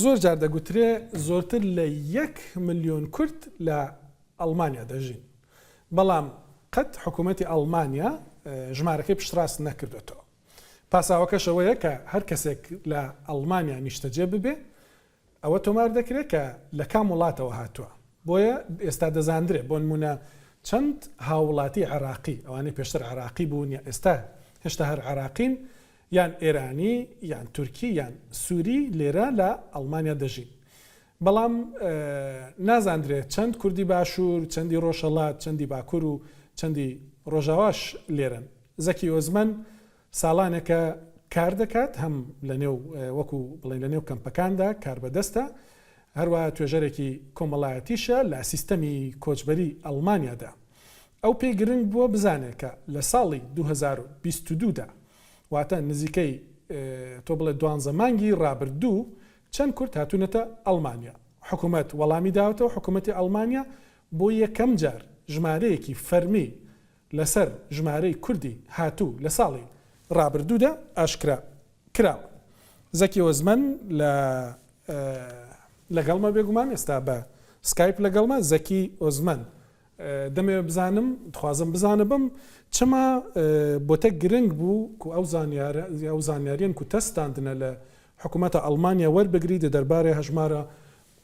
زۆر جار دەگوترێ زۆرتر لە 1 ملیۆن کورد لە ئەڵمانیا دەژین، بەڵام قەت حکوومەتی ئەڵمانیا ژمارەکەی پشتڕاست نەکردوێتەوە. پاساوەکەشەوەیە کە هەر کەسێک لە ئەڵمانیا نیشتەجێ ببێ ئەوە تۆمار دەکرێت کە لە کام وڵاتەوە هاتووە. بۆیە ئێستا دەزاندرێت بۆ نمونە چەند هاوڵاتی عراقی ئەوانەی پێشتر عراقی بوون یا ئێستا هێشتا هەر عراقین یان ئێرانی یان تورکی یان سووری لێرە لە ئەڵمانیا دەژین. بەڵام نازاندرێت چەند کوردی باشوور، چەندی ڕۆژهەڵات، چەندی باکوور و چەندی ڕۆژاواش لێرن. زەکی ئۆزمەن ساڵانێکە کار دەکات هەم لە نێو وەکو بڵێن لە نێو کەمپەکاندا کار بەدەستە، هەروەها توێژەرێکی کۆمەڵایەتیشە لە سیستەمی کۆچبەری ئەڵمانیادا. ئەو پێی گرنگ بووە بزانێت کە لە ساڵی 2022دا واتە نزیکەی تۆ بڵێ 12 مانگی ڕابردوو چەند کورد هاتوونەتە ئەڵمانیا. حکوومەت وەڵامی داوەتەوە، حکوومەتی ئەڵمانیا بۆ یەکەم جار ژمارەیەکی فەرمی لەسەر ژمارەی کوردی هاتوو لە ساڵی ڕابردوودا ئاشکرا کراوە. زەکی ئۆزمەن لەگەڵمە بێگومان ئێستا بە سکایپ لەگەڵمە. زەکی ئۆزمەن دەمێ بزانم دخوازم بزانە بم چما بۆتە گرنگ بوو کو ئەو زانیاریان کو تەستاندنە لە حکوومەتە ئەڵمانیا وەربگری دە دەربارەی هەژمارە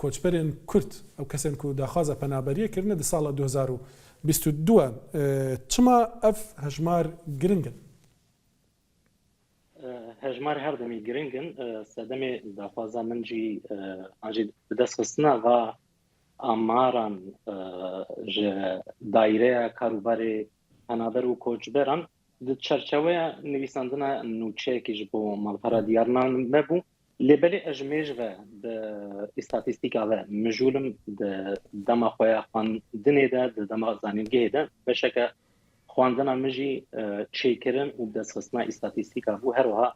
کۆچبەرێن کورد ئەو کەسێن کو داخوازە پەنابەریەکردنە دە ساڵە 2022 چما ئەف هەژمار گرنگن؟ هەژمار هەردەمی گرنگن. سەدەمێ داخوازە منجی ئاژی بدەستخستنە و ئاماران ji daîreya karûbarê penaber û koçberan di çerçeweya nivîsandina nûçeyekî ji bo malpera diyarnan nebû. Lêbelê ez ji mêj ve di îstatîstîka ve mijûlim di dema xwe ya xwandinê de di dema zanîngehê de beşeke xwandina min jî çêkirin û destxistina îstatîstîka bû. Her wiha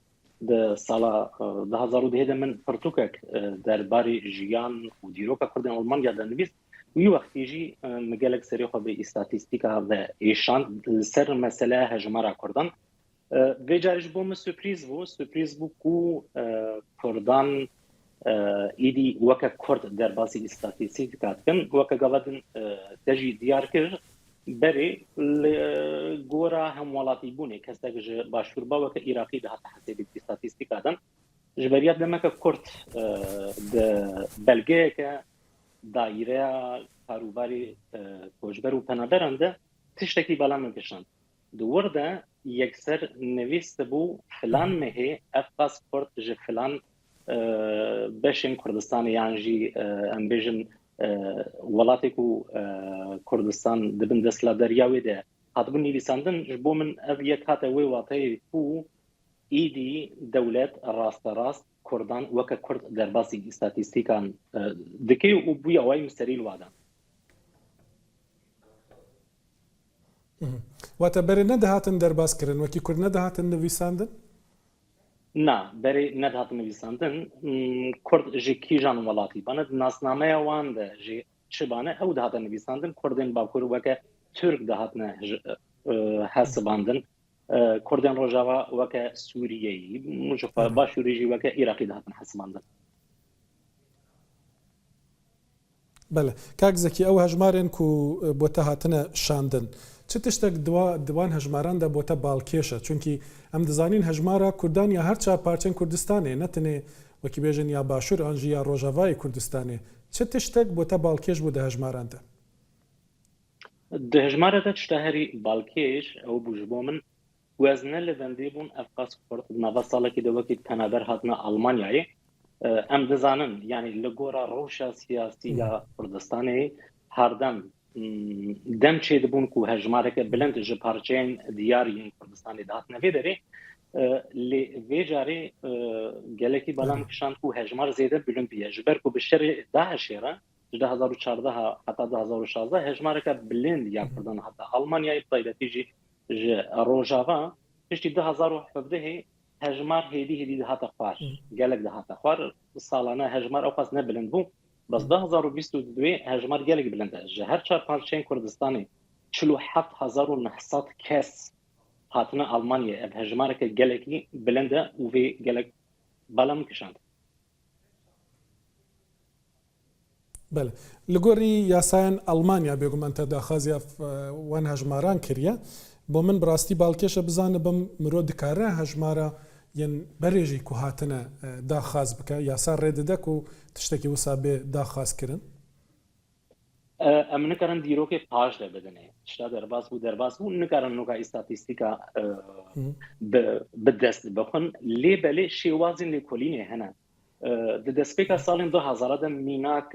di sala 2010 de min pirtûkek derbarê jiyan û dîroka Kurdên Almanya de nivîst. Wî wextî jî min gelek serê xwe bi îstatîstîka ve êşand li ser meseleya hejmara Kurdan. Vê carî ji bo min sürprîz bû ku Kurdan êdî weke Kurd derbasî îstatîstîka dikin. Weke gava din te jî diyar kir berê li gora hemwelatîbûnê kesek ji başûrba weke Îraqî de hate hesêbî îstatîstîka din. Ji beriya demeke Kurd di belgeyeke daîreya karûbarê koçber û penaberan de tiştekî bela min kişand. Di wir de yekser nivîst bû filan mehê ev qas Kurd ji filan beşên Kurdistanê yan jî em bêjin welatê ku Kurdistan dibin dest la derya wê de hatibûn nivîsandin. Ji bo min ev yek hate wê wateyê ku êdî dewlet rasterast Kurdan weke Kurd derbasî îstatîstîkan dike û bûya wayî miserî li wadan. Wate berê nedahatin derbazkirin, wekî Kurd nedahatin nivîsandin? Na, berê nedahatin nivîsandin. Kurd ji kîjan welatî bane nasnameya wan de jî çi bane ew dihatin nivîsandin. Kurdên Bakur weke Türk dihatine hesibandin. Kurdên Rojava weke Sûriyeyî, başûrî jî weke Îraqî dihatin hesibandin. Bele, kak Zekî ew hejmarên ku bo te hatine şandin, çi tiştek diwan hejmaran de bo te balkêş e? Çunkî em dizanîn hejmara Kurdan ya her çar parçên Kurdistanê ne tenê wekî bêjin ya başûr an jî ya Rojavayê Kurdistanê. Çi tiştek bo te balkêş bû di hejmaran de? Di hejmara de tişta herî balkêş ew bû ji bo min wezne li vendê bûn ev qas Kurd nava salekî de wekî penaber hatine Almanyayê. Em dizanin yanî li gora rewşa siyasî ya Kurdistanê herdem dem çê dibûn ku hejmareke bilind ji parçeyên diyar yên Kurdistanê dihatine vê derê. Lê vê carê gelekî belam kişand ku hejmar zêde bilind bûye ji ber ku bi şerê Daişê re ji 2014 heta 2016 hejmareke bilind ya Kurdan heta Almanyayê taybetî jî ji Rojava piştî 2017 hejmar hêdî dihate xwar, gelek dihate xwar. Salane hejmar ew qas nebilind bû. Bes 2022 hejmar gelek bilind e. Ji her çar parçeyên Kurdistanê 47,900 kes hatine Almanyayê. Ev hejmareke gelekî bilind e û vê gelek belam kişand. بله لگوری یاسایان ئەڵمانیا بێگومانتە داخوازیە وان هەژماران کردە بۆ من بڕاستی باڵکێشە بزانە بم مرۆ دکارە هەژمارە یەن بەرێژی کو هاتنە داخواز بکە یاسا ڕێدەدەک و تشتێکی وسا بێ داخوازکردن ئەم نکارن دیرۆکێ پاش لە بدنێ شتا دەرباس بوو نکارن نوکا ئیستاتیستیکا بدەست بخن لێ بەلێ شێوازین لێ کۆلینێ هەنە دەستپێکە ساڵین 2000 میناک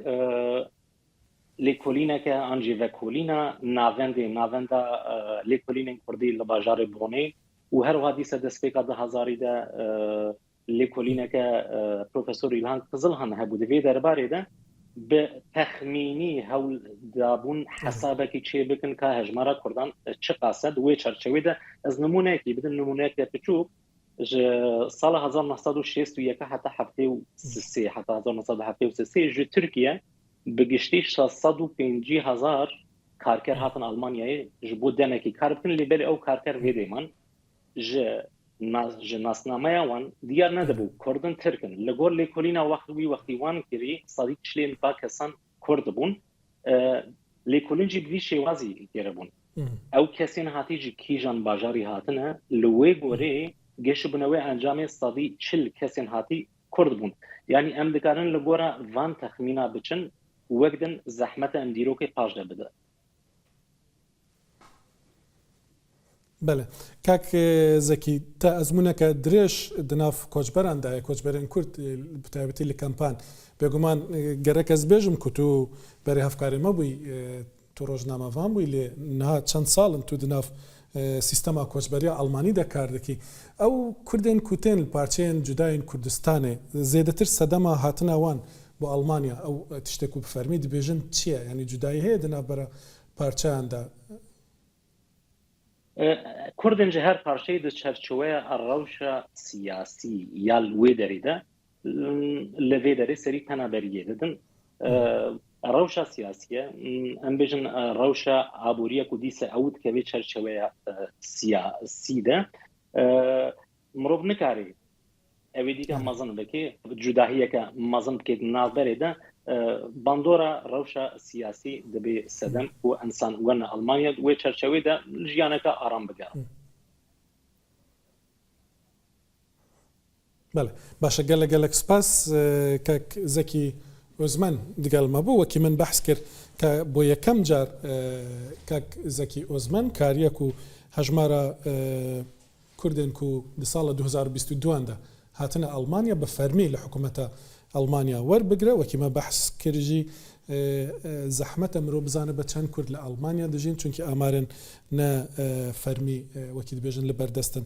لێکۆلینەکە ئەنجیڤەکۆلینە ناڤەندا لێکۆلینێک کوردی لە باژارێ بۆنێ و هەروەها دیسە دەستپێکە 2000دا لێکۆلینەکە پرۆفەسۆر ئیلهان قزڵ هەن هەبوو دەبێ دەربارێدا بە تەخمینی هەوڵدابوون حسابێکی چێ بکن کە هەژمارە کوردان چ قاسەد وێ چەرچەوێدا ئەس نمونەیەکی بدن نمونەیەکی بچووک ساڵ 1960 حتا 73 حتا 1973 ji Tirkiye bi giştî 650,000 karker hatin Almanyayê ji bo demekî kar bikin lê belê ew karker vê dêman ji nasnameya wan diyar nedibû Kurdin Tirkin li gor lêkolîna wextî wextî wan kirî sedî çilên ba kesan Kurd bûn lêkolîn jî bi vî şêwazî geribûn ew kesên hatî ji kîjan bajarî hatine li wê gorê geşibûnewê encamê sedî çil kesên hatî Kurd bûn yanî em dikarin li gora van texmîna biçin wek din zehmeta em dîrokê paş de bide بله کاک زەکی تا ئەزمونونەکە درێژ دناف کۆچبەرandایە کۆچبەرێن کورد بتایبەتی لە کەمپان بێگومان گەرەکەس بێژم کوت و بەرێ هەفکارێ مەبووی تو ڕۆژنامەوان بووی لێ نها چەند ساڵن تو دناف سیستەما کۆچبەریە ئەڵمانی دەکار دەکی ئەو کوردێن کوتێن پارچەیەن جوداین کوردستانێ زێدەتر سەدەما هاتنەوان بۆ ئەڵمانیا ئەو تشتێک و بفەرمی دەبێژن چییە ینی جودایی هەیە دنابەرە پارچەیاندا Kurdên ji her parçeyê di çerçeweya rewşa siyasî ya wê derê de li vê derê serî penaberiyê didin rewşa siyasiye em bêjin rewşa aboriya ku dîse ew dikeve çerçeweya siyasî de mirov nikarê evê dîka mezin bike cudahiyeke mezin bike navberê de bandora rewşa siyasî dibê sedem û ensan wena Almanya wê çerçevê de jiyaneke aram bige بله باشه gelek spas کاک زەکی ئۆزمان دگەڵمە بوو وەکی من بەحث کرد کە بۆ یەکەم جار کاک زەکی ئۆزمان کاریەک و هەژمارە کوردێن و لە ساڵە 2022دا هاتنە ئەڵمانیا بە فەرمی لە حکوومەتە ئەڵمانیا وەربگرە وەکیمە بەحث کردژی زەحمەتە مرۆ بزانە بە چەند کورد لە ئەڵمانیا دەژین چونکی ئامارن نە فەرمی وەکی دەبێژن لە بەردەستن